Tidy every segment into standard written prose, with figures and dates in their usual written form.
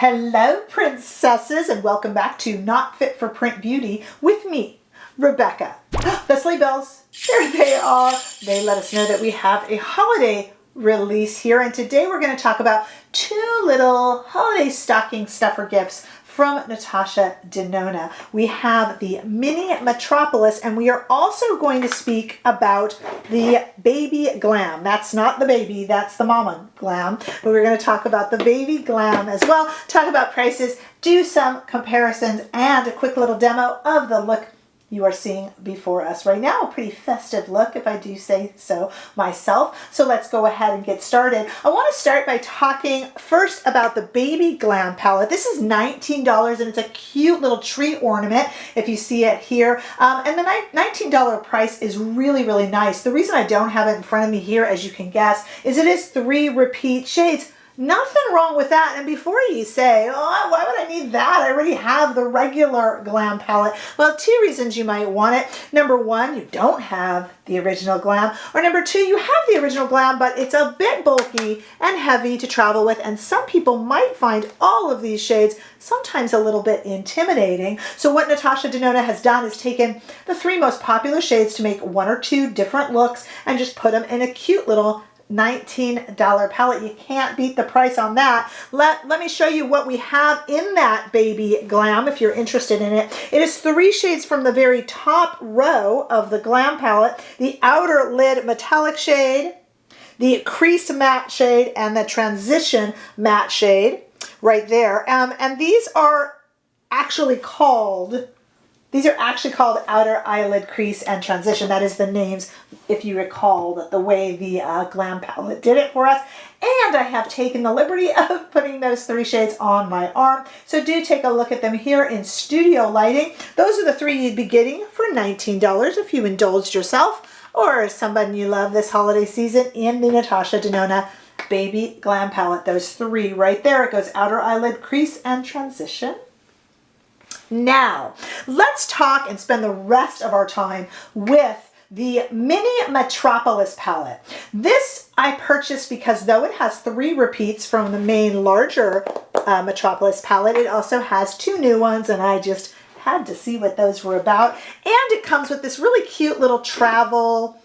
Hello, princesses, and welcome back to Not Fit for Print Beauty with me, Rebecca. The sleigh bells, there they are. They let us know that we have a holiday release here, and today we're going to talk about two little holiday stocking stuffer gifts from Natasha Denona. We have the mini Metropolis, and we are also going to speak about the baby Glam. That's not the baby, that's the mama Glam. But we're going to talk about the baby Glam as well, talk about prices, do some comparisons, and a quick little demo of the look you are seeing before us right now. A pretty festive look, if I do say so myself. So let's go ahead and get started. I want to start by talking first about the Baby Glam palette. This is $19 and it's a cute little tree ornament if you see it here. And the $19 price is really, really nice. The reason I don't have it in front of me here, as you can guess, is it is 3 repeat shades. Nothing wrong with that. And before you say, oh, why would I need that? I already have the regular Glam palette. Well, 2 reasons you might want it. Number 1, you don't have the original Glam. Or number 2, you have the original Glam, but it's a bit bulky and heavy to travel with. And some people might find all of these shades sometimes a little bit intimidating. So what Natasha Denona has done is taken the 3 most popular shades to make 1 or 2 different looks and just put them in a cute little $19 palette. You can't beat the price on that. Let me show you what we have in that Baby Glam if you're interested in it. It is 3 shades from the very top row of the Glam palette: the outer lid metallic shade, the crease matte shade, and the transition matte shade right there. And these are actually called outer eyelid crease and transition. That is the names, if you recall, the way the Glam palette did it for us. And I have taken the liberty of putting those 3 shades on my arm. So do take a look at them here in studio lighting. Those are the 3 you'd be getting for $19 if you indulged yourself or somebody you love this holiday season in the Natasha Denona Baby Glam palette. Those 3 right there. It goes outer eyelid crease and transition. Now, let's talk and spend the rest of our time with the mini Metropolis palette. This I purchased because though it has 3 repeats from the main larger Metropolis palette, it also has 2 new ones, and I just had to see what those were about. And it comes with this really cute little travel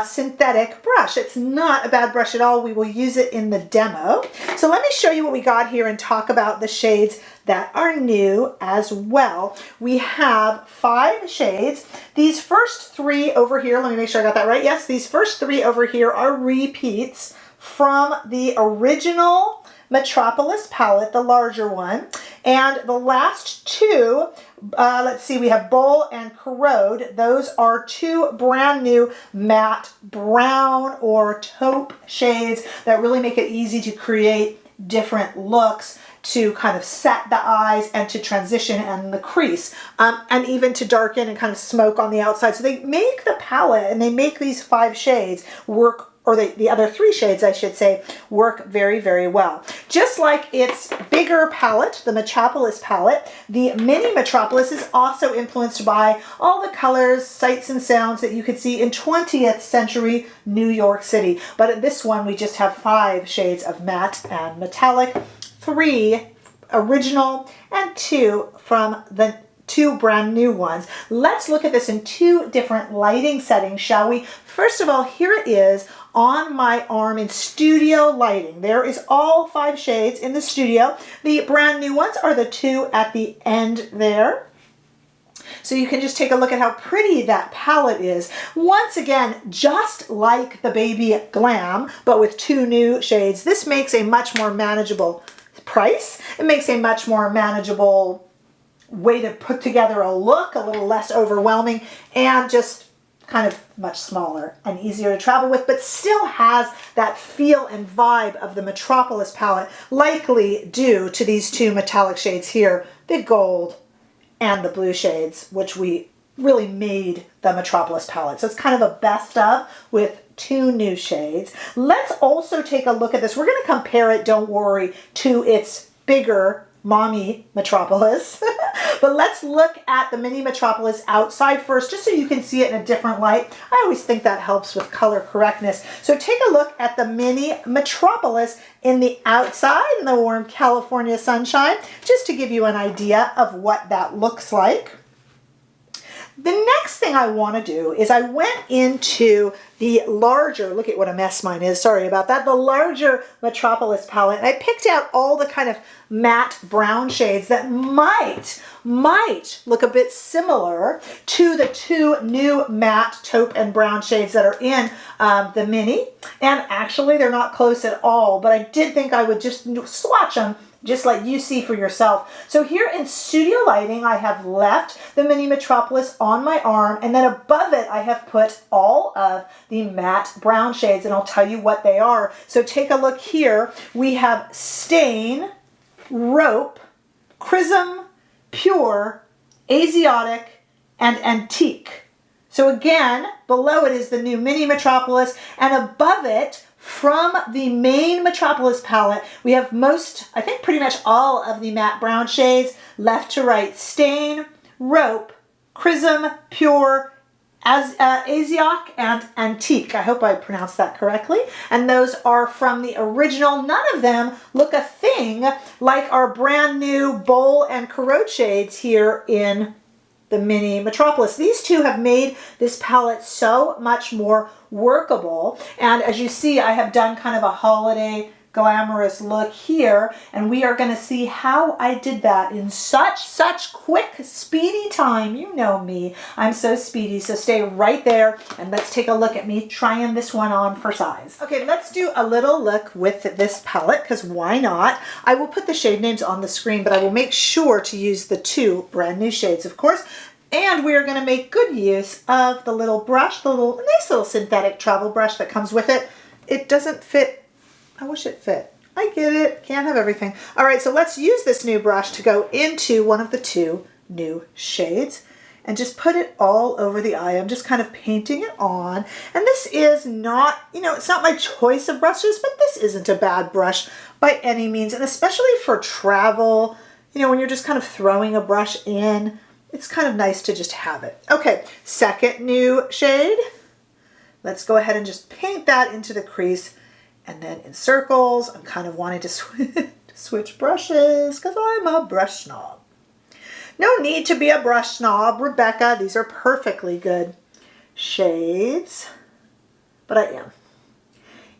synthetic brush. It's not a bad brush at all. We will use it in the demo. So let me show you what we got here and talk about the shades that are new as well. We have 5 shades. These first 3 over here, let me make sure I got that right. Yes, these first 3 over here are repeats from the original Metropolis palette, the larger one. And the last 2, let's see, we have Bowl and Corrode. Those are 2 brand new matte brown or taupe shades that really make it easy to create different looks, to kind of set the eyes and to transition and the crease, and even to darken and kind of smoke on the outside. So they make the palette, and they make these 5 shades work, or the other 3 shades, I should say, work very, very well. Just like its bigger palette, the Metropolis palette, the mini Metropolis is also influenced by all the colors, sights, and sounds that you could see in 20th century New York City. But at this one, we just have 5 shades of matte and metallic, 3 original, and 2 from the 2 brand new ones. Let's look at this in 2 different lighting settings, shall we? First of all, here it is on my arm in studio lighting. There is all 5 shades in the studio. The brand new ones are the 2 at the end there. So you can just take a look at how pretty that palette is. Once again, just like the Baby Glam, but with 2 new shades, this makes a much more manageable price. It makes a much more manageable way to put together a look, a little less overwhelming, and just kind of much smaller and easier to travel with, but still has that feel and vibe of the Metropolis palette, likely due to these 2 metallic shades here, the gold and the blue shades, which we really made the Metropolis palette. So it's kind of a best of with 2 new shades. Let's also take a look at this. We're going to compare it, don't worry, to its bigger mommy Metropolis. But let's look at the mini Metropolis outside first, just so you can see it in a different light. I always think that helps with color correctness. So take a look at the mini Metropolis in the outside in the warm California sunshine, just to give you an idea of what that looks like. The next thing I want to do is I went into the larger, look at what a mess mine is, sorry about that, the larger Metropolis palette, and I picked out all the kind of matte brown shades that might look a bit similar to the two new matte taupe and brown shades that are in the mini. And actually they're not close at all, but I did think I would just swatch them, just like you see for yourself. So here in studio lighting, I have left the mini Metropolis on my arm, and then above it, I have put all of the matte brown shades, and I'll tell you what they are. So take a look here. We have Stain, Rope, Chrism, Pure, Asiatic, and Antique. So again, below it is the new mini Metropolis, and above it, from the main Metropolis palette, we have I think pretty much all of the matte brown shades, left to right: Stain, Rope, Chrism, Pure, Asiatic, and Antique. I hope I pronounced that correctly. And those are from the original. None of them look a thing like our brand new Bowl and Corrode shades here in the mini Metropolis. These two have made this palette so much more workable. And as you see, I have done kind of a holiday glamorous look here, and we are going to see how I did that in such quick, speedy time. You know me, I'm so speedy, so stay right there and let's take a look at me trying this one on for size. Okay, let's do a little look with this palette, because why not? I will put the shade names on the screen, but I will make sure to use the two brand new shades, of course. And we are going to make good use of the little brush, the nice little synthetic travel brush that comes with it. It doesn't fit. I wish it fit. I get it. Can't have everything. All right, so let's use this new brush to go into one of the two new shades and just put it all over the eye. I'm just kind of painting it on. And this is not, it's not my choice of brushes, but this isn't a bad brush by any means. And especially for travel, when you're just kind of throwing a brush in, it's kind of nice to just have it. Okay, second new shade. Let's go ahead and just paint that into the crease. And then in circles, I'm kind of wanting to switch brushes because I'm a brush snob. No need to be a brush snob, Rebecca. These are perfectly good shades, but I am.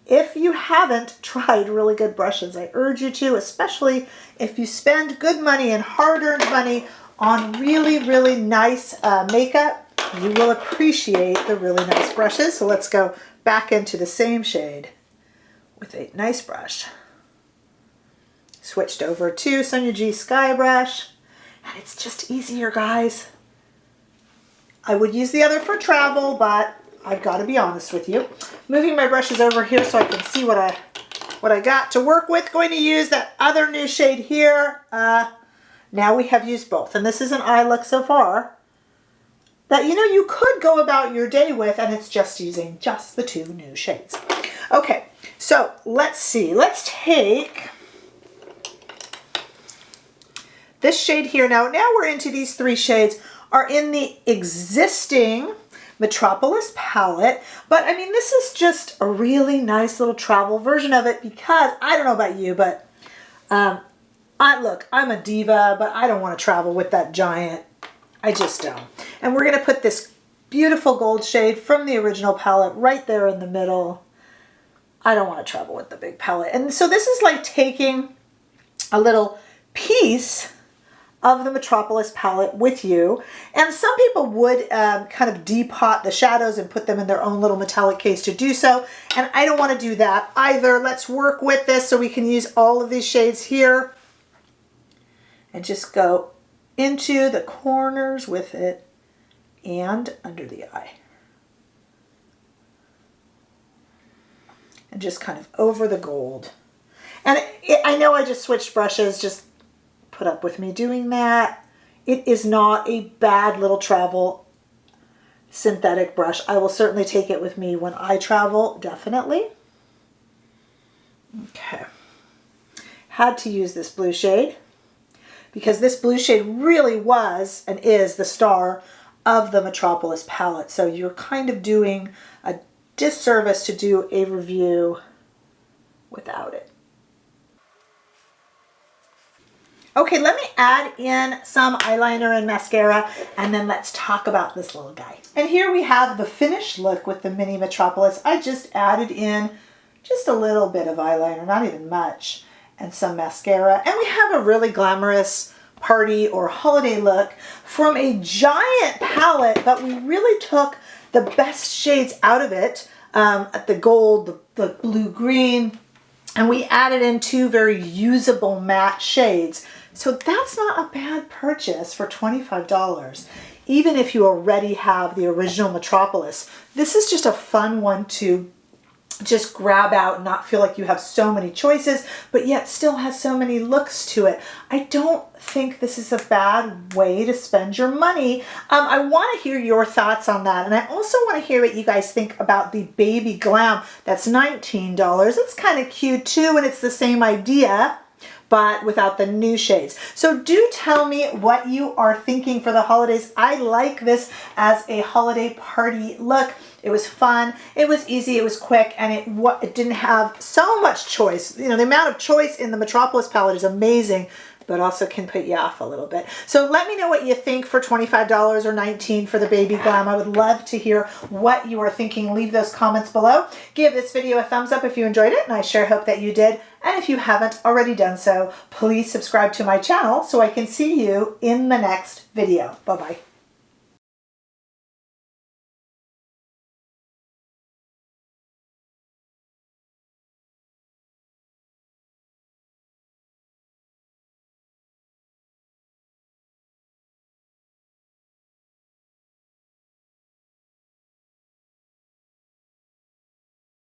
If you haven't tried really good brushes, I urge you to, especially if you spend good money and hard-earned money on really, really nice makeup, you will appreciate the really nice brushes. So let's go back into the same shade with a nice brush. Switched over to Sonia G Sky Brush, and it's just easier, guys. I would use the other for travel, but I've got to be honest with you. Moving my brushes over here so I can see what I got to work with. Going to use that other new shade here. Now we have used both, and this is an eye look so far that you could go about your day with, and it's just using just the two new shades. Okay, so let's see. Let's take this shade here. Now we're into these three shades are in the existing Metropolis palette, but I mean, this is just a really nice little travel version of it because I don't know about you, but look, I'm a diva, but I don't want to travel with that giant. I just don't. And we're going to put this beautiful gold shade from the original palette right there in the middle. I don't want to travel with the big palette. And so this is like taking a little piece of the Metropolis palette with you. And some people would kind of depot the shadows and put them in their own little metallic case to do so. And I don't want to do that either. Let's work with this so we can use all of these shades here and just go into the corners with it and under the eye. And just kind of over the gold. And I know I just switched brushes, just put up with me doing that. It is not a bad little travel synthetic brush. I will certainly take it with me when I travel, definitely. Okay. Had to use this blue shade because this blue shade really was and is the star of the Metropolis palette. So you're kind of doing a disservice to do a review without it. Okay, let me add in some eyeliner and mascara, and then let's talk about this little guy. And here we have the finished look with the mini Metropolis. I just added in just a little bit of eyeliner, not even much, and some mascara. And we have a really glamorous party or holiday look from a giant palette, but we really took the best shades out of it, the gold, the blue-green, and we added in two very usable matte shades. So that's not a bad purchase for $25, even if you already have the original Metropolis. This is just a fun one to just grab out and not feel like you have so many choices, but yet still has so many looks to it. I don't think this is a bad way to spend your money. I want to hear your thoughts on that. And I also want to hear what you guys think about the Baby Glam. That's $19. It's kind of cute too, and it's the same idea, but without the new shades. So do tell me what you are thinking for the holidays. I like this as a holiday party look. It was fun, it was easy, it was quick, and it didn't have so much choice. You know, the amount of choice in the Metropolis palette is amazing, but also can put you off a little bit. So let me know what you think for $25 or $19 for the Baby Glam. I would love to hear what you are thinking. Leave those comments below. Give this video a thumbs up if you enjoyed it, and I sure hope that you did. And if you haven't already done so, please subscribe to my channel so I can see you in the next video. Bye-bye.